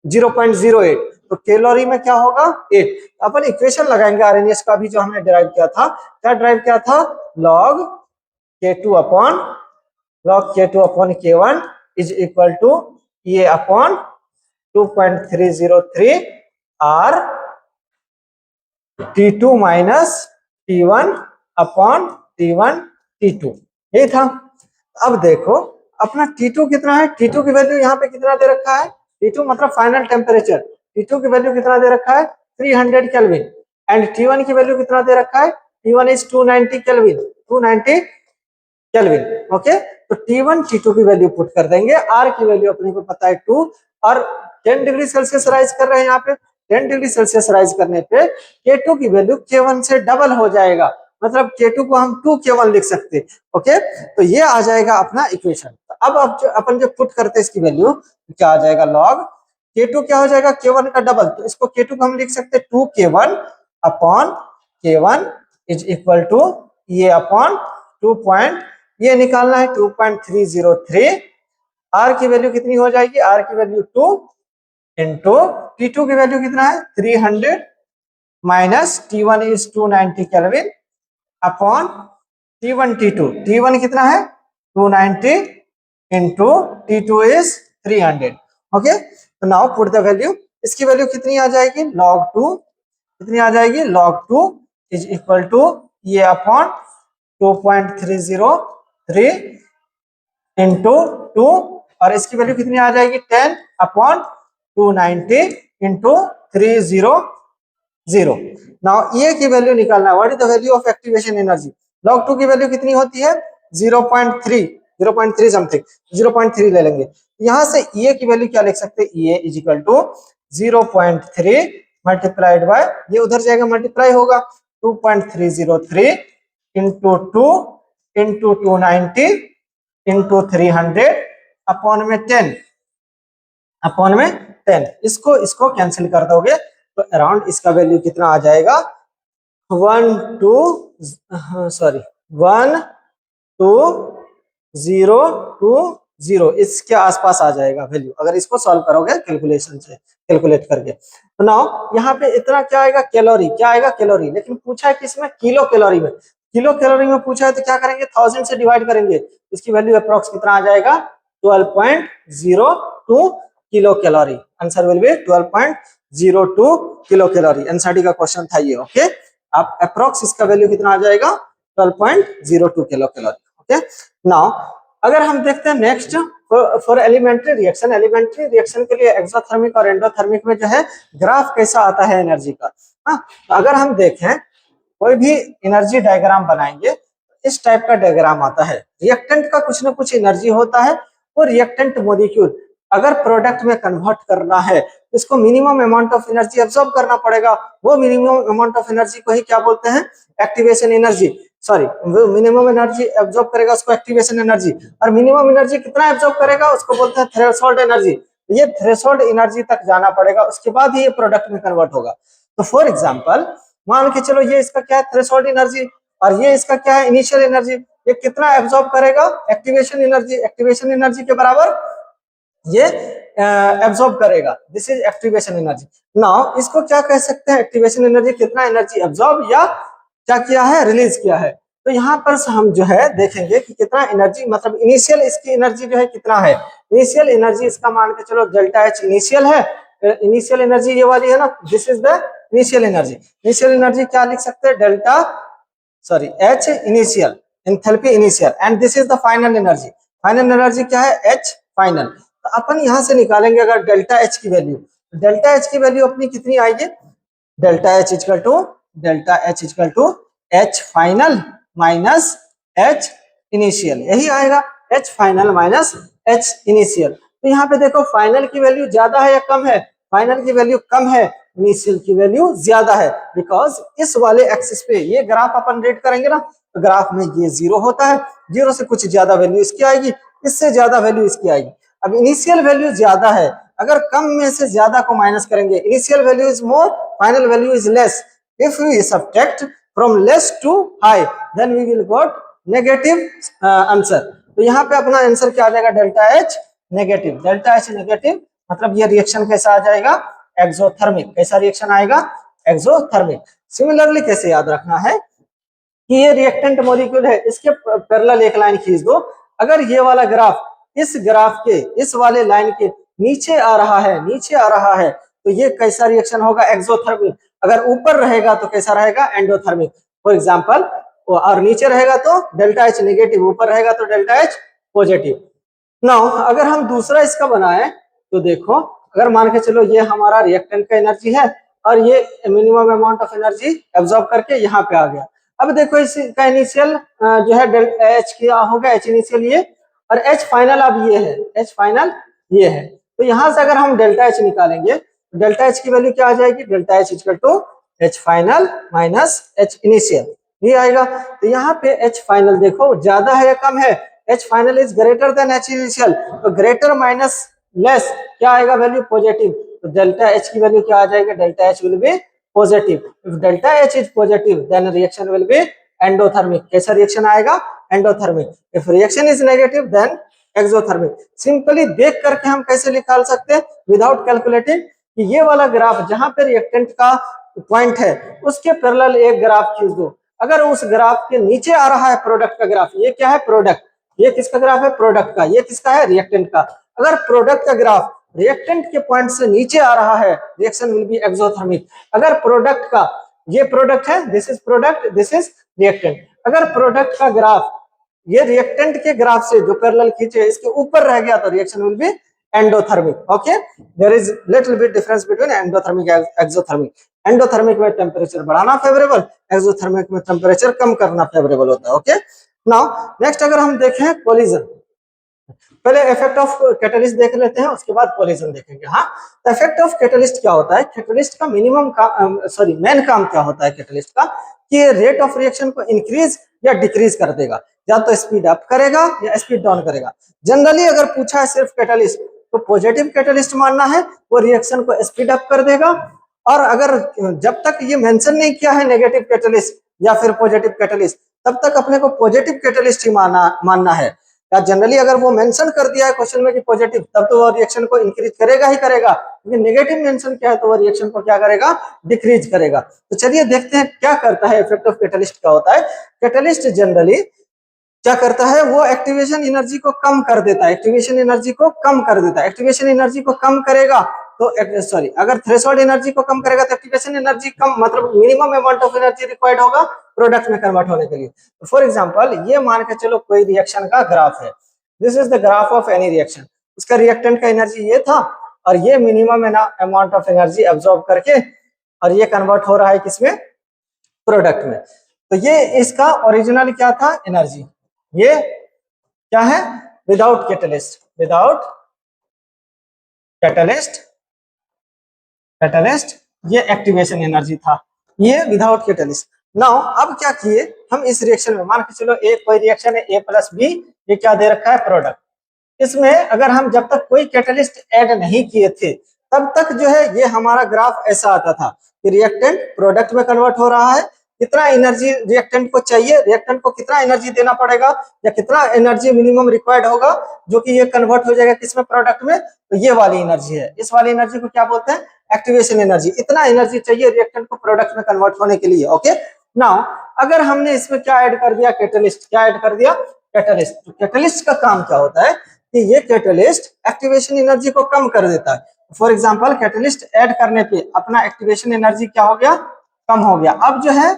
0.08, तो कैलोरी में क्या होगा 8। अपन इक्वेशन लगाएंगे आरएनएस का भी जो हमने डिराइव किया था, क्या डिराइव किया था, log K2 upon K1 is equal to ये upon 2.303 R T2 minus T1 upon T1 T2, यही था। अब देखो अपना T2 कितना है, T2 की वैल्यू यहाँ पे कितना दे रखा है, T2 मतलब फाइनल टेम्परेचर, T2 की वैल्यू कितना दे रखा है 300 केल्विन, एंड T1 की वैल्यू कितना दे रखा है, T1 is 290 kelvin, 290 kelvin. Okay, तो T1 T2 की वैल्यू पुट कर देंगे, R की वैल्यू अपने को पता है 2, और 10 डिग्री सेल्सियस राइज कर रहे हैं यहाँ पे, 10 डिग्री सेल्सियस राइज करने पे K2 की वैल्यू K1 से डबल हो जाएगा, मतलब K2 को हम 2K1 लिख सकते हैं। ओके, तो ये आ जाएगा अपना इक्वेशन। तो अब जो अपन जो पुट करते हैं इसकी वैल्यू क्या आ जाएगा, log K2 क्या हो जाएगा K1 का डबल, तो इसको K2 को हम लिख सकते हैं 2K1 upon K1 is equal to ये अपॉन 2 ये निकालना है 2.303, R की वैल्यू कितनी हो जाएगी, R की वैल्यू 2 इंटू T2 की वैल्यू कितना है 300 minus T1 is 290 kelvin upon T1 T2, T1 कितना है 290 इंटू T2 इज 300। ओके, तो नाउ पुट द वैल्यू, इसकी वैल्यू कितनी आ जाएगी log 2, कितनी आ जाएगी log 2 इज इक्वल टू ये अपॉन 2.303 इंटू 2, और इसकी वैल्यू कितनी आ जाएगी 10 अपॉन 290 इंटू 300। नाउ ये की वैल्यू निकालना है, what is the value of activation energy, log 2 की वैल्यू कितनी होती है 0.3 समथिंग, 0.3 ले लेंगे, यहां से ये की वैल्यू क्या लिख सकते हैं, ये is equal to 0.3 multiplied by, ये उधर जाएगा मल्टीप्लाई होगा 2.303 इंटू 2 इंटू 290 इंटू 300 अपॉन में 10, अपॉन में 10, इसको कैंसिल कर दोगे तो अराउंड इसका वैल्यू कितना आ जाएगा 120 0 इसके आसपास आ जाएगा वैल्यू, अगर इसको सॉल्व करोगे कैलकुलेशन से, कैलकुलेट करके। तो नाउ यहाँ पे इतना क्या आएगा, कैलोरी, क्या आएगा कैलोरी, लेकिन पूछा है किसमें, किलो कैलोरी में। किलो कैलोरी में पूछा है तो क्या करेंगे, 1000 से डिवाइड करेंगे, इसकी वैल्यू अप्रोक्स कितना आ जाएगा, 12.02 kilo calorie. Answer will be 12.02 kilo calorie. NCERT का क्वेश्चन था ये। ओके, आप अप्रोक्स इसका वैल्यू कितना आ जाएगा, 12.02 किलो कैलोरी। ओके, नाउ अगर हम देखते हैं next for elementary reaction, elementary reaction के लिए एक्सोथर्मिक और एंडोथर्मिक में जो है ग्राफ कैसा आता है एनर्जी का। हाँ, तो अगर हम देखें कोई भी एनर्जी डायग्राम बनाएंगे, इस टाइप का डायग्राम आता है। रिएक्टेंट का कुछ ना कुछ एनर्जी होता है, और रिएक्टेंट मॉलिक्यूल अगर प्रोडक्ट में कन्वर्ट करना है तो इसको minimum amount of energy absorb करना पड़ेगा। वो मिनिमम अमाउंट ऑफ एनर्जी को ही क्या बोलते हैं, एक्टिवेशन एनर्जी। सॉरी, वो मिनिमम एनर्जी एब्सॉर्ब करेगा उसको एक्टिवेशन एनर्जी, और मिनिमम एनर्जी कितना एब्सॉर्ब करेगा उसको बोलते हैं थ्रेशोल्ड एनर्जी। ये थ्रेशोल्ड एनर्जी तक जाना पड़ेगा, उसके बाद ही ये प्रोडक्ट में कन्वर्ट होगा। तो फॉर एग्जांपल मान के चलो ये इसका क्या है, थ्रेशोल्ड एनर्जी, और ये इसका क्या है, इनिशियल एनर्जी। ये कितना एब्सॉर्ब करेगा, एक्टिवेशन एनर्जी, एक्टिवेशन एनर्जी के बराबर ये एब्सॉर्ब करेगा, this is activation energy. Now इसको क्या कह सकते हैं, एक्टिवेशन एनर्जी कितना एनर्जी एब्सॉर्ब या क्या किया है, रिलीज किया है। तो यहाँ पर हम जो है देखेंगे कि कितना एनर्जी, मतलब इनिशियल इसकी एनर्जी जो है कितना है। इनिशियल एनर्जी इसका मान के चलो डेल्टा एच इनिशियल है, इनिशियल एनर्जी ये वाली है ना, this is the initial energy. Initial energy क्या लिख सकते हैं, delta sorry H initial, enthalpy initial, and this is the final energy. Final energy क्या है, एच फाइनल। तो अपन यहां से निकालेंगे अगर डेल्टा एच की वैल्यू, डेल्टा एच की वैल्यू अपनी कितनी आएगी, delta H equal to H final minus H initial, यही आएगा, H final minus H initial. तो यहाँ पे देखो फाइनल की वैल्यू ज्यादा है या कम है, फाइनल की वैल्यू कम है, इनिशियल की वैल्यू ज्यादा है, बिकॉज इस वाले एक्सिस पे ये ग्राफ अपन रीड करेंगे ना, तो ग्राफ में ये 0 होता है, 0 से कुछ ज्यादा वैल्यू इसकी आएगी, इससे ज्यादा वैल्यू इसकी आएगी। अब इनिशियल वैल्यू ज्यादा है, अगर कम में से ज्यादा को माइनस करेंगे, initial value is more, final value is less, if we subtract from less to high then we will got negative answer. तो यहाँ पे अपना आंसर क्या आ जाएगा, delta H negative. Delta H negative मतलब ये रिएक्शन कैसा आ जाएगा, एक्सोथर्मिक। कैसा रिएक्शन आएगा, एक्सोथर्मिक। सिमिलरली कैसे याद रखना है कि ये रिएक्टेंट मॉलिक्यूल है, इसके पैरेलल एक लाइन खींच दो। अगर ये वाला ग्राफ इस ग्राफ के इस वाले लाइन के नीचे आ रहा है, नीचे आ रहा है, तो ये कैसा रिएक्शन होगा, एक्सोथर्मिक। अगर ऊपर रहेगा तो कैसा रहेगा, एंडोथर्मिक। फॉर एग्जांपल, और नीचे रहेगा तो डेल्टा एच नेगेटिव, ऊपर रहेगा तो डेल्टा एच पॉजिटिव। नाउ अगर हम दूसरा इसका बनाए तो देखो, अगर मान के चलो ये हमारा रिएक्टेंट का एनर्जी है, और ये minimum amount of energy absorb करके यहाँ पे आ गया। अब देखो इसका इनिशियल जो है एच क्या होगा, एच इनिशियल ये, और एच फाइनल अब ये है, एच फाइनल ये है। तो यहां से अगर हम डेल्टा एच निकालेंगे, डेल्टा एच की वैल्यू क्या आ जाएगी, delta H equal to H final minus H initial, ये आएगा। तो यहाँ पे एच फाइनल देखो ज्यादा है या कम है, H final is greater than H initial, तो ग्रेटर माइनस लेस क्या आएगा, वैल्यू पॉजिटिव। तो डेल्टा एच की वैल्यू क्या आ जाएगा, delta H will be positive. If delta H is positive then reaction will be endothermic. कैसा रिएक्शन आएगा, endothermic. If reaction is negative then exothermic. Simply देख करके हम कैसे निकाल सकते हैं, विदाउट कैलकुलेटिंग, कि ये वाला ग्राफ जहां पे रिएक्टेंट का पॉइंट है उसके पैरेलल एक ग्राफ खींच दो। अगर उस ग्राफ के नीचे आ रहा है प्रोडक्ट का ग्राफ, ये क्या है, प्रोडक्ट, ये किसका ग्राफ है, प्रोडक्ट का, ये किसका है, रिएक्टेंट का। अगर प्रोडक्ट का ग्राफ रिएक्टेंट के पॉइंट से नीचे आ रहा है, रिएक्शन विल बी एक्सोथर्मिक। अगर प्रोडक्ट का, ये प्रोडक्ट है, this is product, this is reactant, अगर प्रोडक्ट का ग्राफ ये रिएक्टेंट के ग्राफ से जो पैरेलल खींचे इसके ऊपर रह गया तो reaction will be endothermic. Okay, there is little bit difference between endothermic and exothermic. Endothermic में टेम्परेचर बढ़ाना फेवरेबल, एक्सोथर्मिक में टेम्परेचर कम करना फेवरेबल होता है। ओके, नाउ नेक्स्ट अगर हम देखें कोलिजन, पहले इफेक्ट ऑफ कैटलिस्ट देख लेते हैं, उसके बाद कोलिजन देखेंगे। हाँ, इफेक्ट ऑफ कैटलिस्ट क्या होता है, कैटलिस्ट का मिनिमम सॉरी मेन काम क्या होता है कैटलिस्ट का, कि रेट ऑफ रिएक्शन को इंक्रीज या डिक्रीज कर देगा, या तो स्पीड अप करेगा या स्पीड डाउन करेगा। जनरली अगर पूछा है सिर्फ कैटलिस्ट, तो पॉजिटिव कैटलिस्ट मानना है, वो रिएक्शन को स्पीड अप कर देगा। और अगर जब तक ये मेंशन नहीं किया है नेगेटिव कैटलिस्ट या फिर पॉजिटिव कैटलिस्ट, तब तक अपने को पॉजिटिव कैटलिस्ट ही मानना है। या जनरली अगर वो मेंशन कर दिया है क्वेश्चन में कि पॉजिटिव, तब तो वो रिएक्शन को इंक्रीज करेगा ही करेगा, क्योंकि नेगेटिव मेंशन क्या है तो वो रिएक्शन को क्या करेगा, डिक्रीज करेगा। तो चलिए देखते हैं क्या करता है, इफेक्ट ऑफ कैटलिस्ट क्या होता है। कैटलिस्ट जनरली क्या करता है, वो एक्टिवेशन एनर्जी को कम कर देता है, एक्टिवेशन एनर्जी को कम कर देता है। एक्टिवेशन एनर्जी को कम करेगा तो सॉरी, अगर थ्रेशोल्ड एनर्जी को कम करेगा तो एक्टिवेशन एनर्जी कम, मतलब minimum amount of energy required होगा प्रोडक्ट में कन्वर्ट होने के लिए। फॉर एग्जांपल ये मान के चलो कोई रिएक्शन का ग्राफ है, this is the graph of any reaction, उसका रिएक्टेंट का एनर्जी ये था और ये minimum amount of energy absorb करके और ये कन्वर्ट हो रहा है किसमें, प्रोडक्ट में। तो ये इसका ओरिजिनल क्या था, एनर्जी। ये क्या है, without catalyst, without catalyst, catalyst ये एक्टिवेशन एनर्जी था, ये विदाउट कैटलिस्ट। नाउ अब क्या किए हम इस रिएक्शन में, मान के चलो एक कोई रिएक्शन है A + B, ये क्या दे रखा है, प्रोडक्ट। इसमें अगर हम जब तक कोई कैटलिस्ट ऐड नहीं किए थे तब तक जो है ये हमारा ग्राफ ऐसा आता था कि रिएक्टेंट प्रोडक्ट में कन्वर्ट हो रहा है, कितना एनर्जी रिएक्टेंट को चाहिए, रिएक्टेंट को कितना एनर्जी देना पड़ेगा या कितना एनर्जी मिनिमम रिक्वायर्ड होगा जो कि ये कन्वर्ट हो जाएगा किसमें, प्रोडक्ट में। तो ये वाली एनर्जी है, इस वाली एनर्जी को क्या बोलते हैं, एक्टिवेशन एनर्जी। इतना एनर्जी चाहिए रिएक्टेंट को प्रोडक्ट में कन्वर्ट होने के लिए। ओके, नाउ अगर हमने इसमें क्या ऐड कर दिया, कैटलिस्ट, क्या ऐड कर दिया, कैटलिस्ट। तो कैटलिस्ट का काम क्या होता है कि ये कैटलिस्ट एक्टिवेशन एनर्जी को कम कर देता है। फॉर एग्जांपल कैटलिस्ट ऐड करने पे अपना एक्टिवेशन एनर्जी क्या हो गया, कम हो गया। अब जो है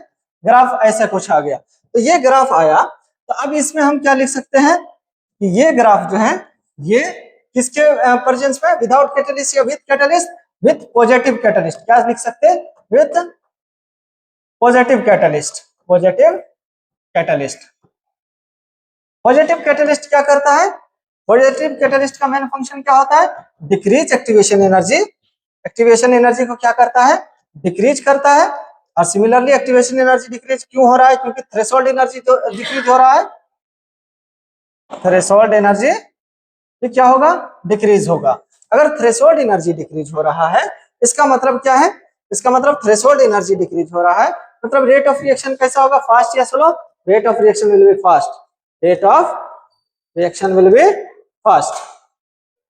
ग्राफ ऐसा कुछ आ गया, तो ये ग्राफ आया, तो अब इसमें हम क्या लिख सकते हैं कि ये ग्राफ जो है ये किसके प्रेजेंस में, विदाउट कैटलिस्ट या with catalyst, with positive catalyst. क्या लिख सकते हैं, with positive catalyst, positive catalyst. Positive catalyst क्या करता है, पॉजिटिव कैटलिस्ट का मेन फंक्शन क्या होता है, decrease activation energy. Activation energy को क्या करता है, डिक्रीज करता है। और सिमिलरली एक्टिवेशन एनर्जी डिक्रीज क्यों हो रहा है, क्योंकि थ्रेशोल्ड एनर्जी तो डिक्रीज हो रहा है, थ्रेशोल्ड एनर्जी क्या होगा, डिक्रीज होगा। अगर थ्रेशोल्ड एनर्जी डिक्रीज हो रहा है इसका मतलब क्या है, इसका मतलब थ्रेशोल्ड एनर्जी डिक्रीज हो रहा है, मतलब रेट ऑफ रिएक्शन कैसा होगा, फास्ट या slow, rate of reaction will B fast, rate of reaction will B fast.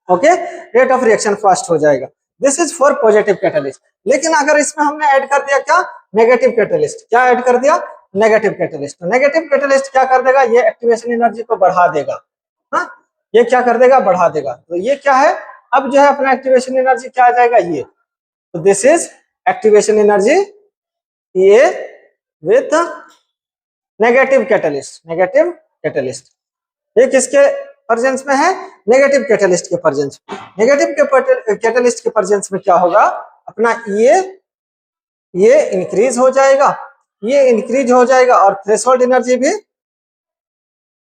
Okay, rate of reaction fast हो जाएगा। This is for positive catalyst. लेकिन अगर इसमें हमने ऐड कर दिया क्या, नेगेटिव कैटलिस्ट, क्या ऐड कर दिया, नेगेटिव कैटलिस्ट। तो नेगेटिव कैटलिस्ट क्या कर देगा, ये एक्टिवेशन एनर्जी को बढ़ा देगा। हाँ, ये क्या कर देगा, बढ़ा देगा। तो ये क्या है, अब जो है अपना एक्टिवेशन एनर्जी क्या आ जाएगा, ये। तो दिस इज एक्टिवेशन एनर्जी ये with negative catalyst, negative catalyst. ये किसके प्रेजेंस में है, नेगेटिव कैटलिस्ट के प्रेजेंस में। नेगेटिव कैटलिस्ट के प्रेजेंस में क्या होगा, अपना ये इंक्रीज हो जाएगा, ये इंक्रीज हो जाएगा और थ्रेशोल्ड एनर्जी भी,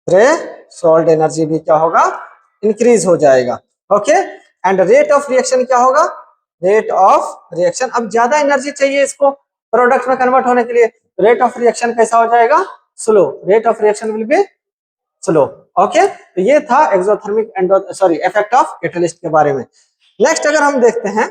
थ्रेशोल्ड एनर्जी भी क्या होगा, इंक्रीज हो जाएगा। Okay, and rate of reaction क्या होगा, रेट ऑफ रिएक्शन, अब ज्यादा एनर्जी चाहिए इसको प्रोडक्ट में कन्वर्ट होने के लिए, रेट ऑफ रिएक्शन कैसा हो जाएगा, slow, rate of reaction will be slow. Okay, तो ये था एक्सोथर्मिक इफेक्ट ऑफ कैटलिस्ट के बारे में। नेक्स्ट अगर हम देखते हैं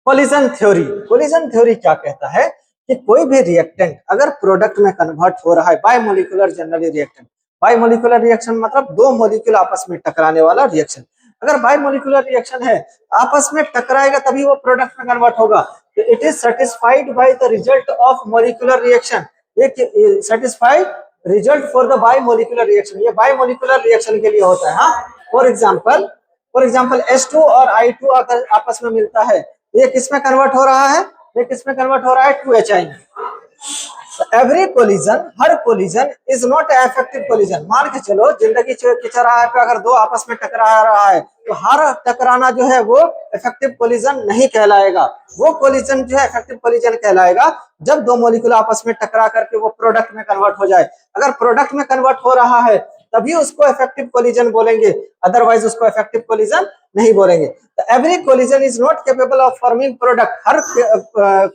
कोलिजन थ्योरी। कोलिजन थ्योरी क्या कहता है कि कोई भी रिएक्टेंट अगर प्रोडक्ट में कन्वर्ट हो रहा है, bimolecular generally reactant, bimolecular reaction मतलब दो मॉलिक्यूल आपस में टकराने वाला रिएक्शन। अगर बायमोलिकुलर रिएक्शन है, आपस में टकराएगा तभी वो प्रोडक्ट में कन्वर्ट होगा। तो it is satisfied by the result of molecular reaction, ये satisfied result for the bimolecular reaction, ये बायमोलिकुलर रिएक्शन के लिए होता है। हाँ, फॉर एग्जांपल H2 और I2 अगर आपस में मिलता है, ये किस में कन्वर्ट हो रहा है, ये किस में कन्वर्ट हो रहा है, 2HI में। Every collision, her collision is not effective collision. मान के चलो जिंदगी की चौराहे पे अगर दो आपस में टकरा रहा है तो हर टकराना जो है वो इफेक्टिव कोलिजन नहीं कहलाएगा। वो कोलिजन जो है इफेक्टिव कोलिजन कहलाएगा जब दो मॉलिक्यूल आपस में टकरा करके वो प्रोडक्ट में कन्वर्ट हो जाए। अगर प्रोडक्ट में कन्वर्ट हो रहा है तभी उसको इफेक्टिव कोलिजन बोलेंगे, अदरवाइज उसको इफेक्टिव कोलिजन नहीं बोलेंगे। तो every collision is not capable of forming product. Her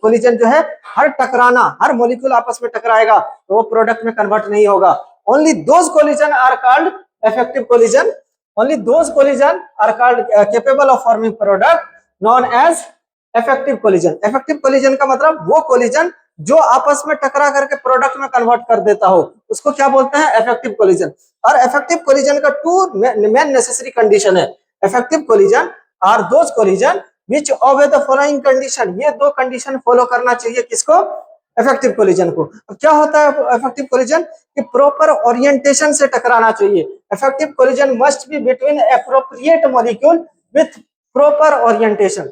collision जो है, हर टकराना, हर मॉलिक्यूल आपस में टकराएगा तो वो प्रोडक्ट में कन्वर्ट नहीं होगा। Only those collision are called effective collision, only those collision are called capable of forming product known as effective collision. Effective collision का मतलब वो कोलिजन जो आपस में टकरा करके प्रोडक्ट में कन्वर्ट कर देता हो उसको क्या बोलते हैं, इफेक्टिव कोलिजन। और इफेक्टिव कोलिजन का टू मेन नेसेसरी कंडीशन है। Effective collision are those collision which obey the following condition, ये दो कंडीशन फॉलो करना चाहिए किसको, इफेक्टिव कोलिजन को। क्या होता है इफेक्टिव कोलिजन, कि प्रॉपर ओरिएंटेशन से टकराना चाहिए। Effective collision must be between appropriate molecule with proper orientation.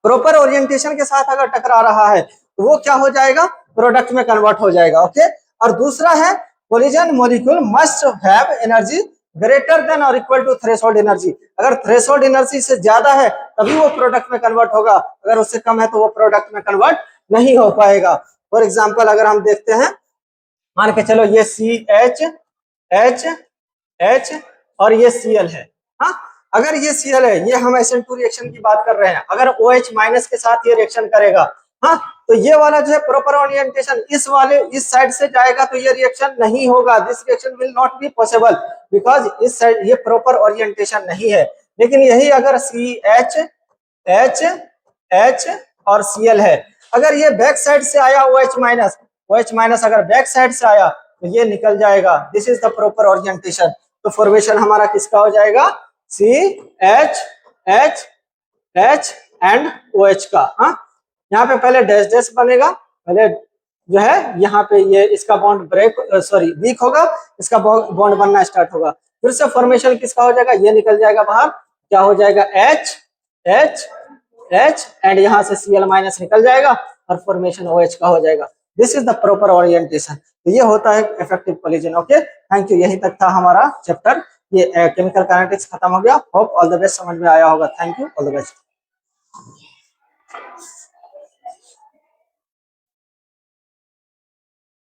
Proper orientation के साथ अगर टकरा रहा है तो वो क्या हो जाएगा, प्रोडक्ट में कन्वर्ट हो जाएगा। ओके। और दूसरा है collision molecule must have energy greater than और इक्वल टू थ्रेशोल्ड एनर्जी। अगर थ्रेशोल्ड एनर्जी से ज्यादा है तभी वो प्रोडक्ट में कन्वर्ट होगा, अगर उससे कम है तो वो प्रोडक्ट में कन्वर्ट नहीं हो पाएगा। फॉर एग्जाम्पल अगर हम देखते हैं, मान के चलो ये CH और ये Cl है। हाँ, अगर ये Cl है, ये हम SN2 रिएक्शन की बात कर रहे हैं, अगर OH माइनस के साथ ये रिएक्शन करेगा, हाँ, तो ये वाला जो है प्रॉपर ओरिएंटेशन इस वाले इस साइड से जाएगा तो ये रिएक्शन नहीं होगा, this reaction will not be possible because इस साइड ये प्रॉपर ओरिएंटेशन नहीं है। लेकिन यही अगर CH और Cl है, अगर ये बैक साइड से आया OH माइनस अगर बैक साइड से आया तो ये निकल जाएगा, this is the proper orientation. तो फॉर्मेशन हमारा किसका हो जाएगा, CH एंड OH का। हाँ, यहाँ पे पहले डैश डैश बनेगा, पहले जो है यहाँ पे ये इसका बॉन्ड वीक होगा, इसका बॉन्ड बनना स्टार्ट होगा, फिर से फॉर्मेशन किसका हो जाएगा, ये निकल जाएगा बाहर, क्या हो जाएगा H एंड यहाँ से Cl माइनस निकल जाएगा और फॉर्मेशन OH का हो जाएगा। This is the proper orientation. तो ये होता है effective collision. Okay, thank you, यहीं तक था हमारा चैप्टर। ये केमिकल काइनेटिक्स खत्म हो गया। होप ऑल द बेस्ट, समझ में आया होगा। Thank you, all the best.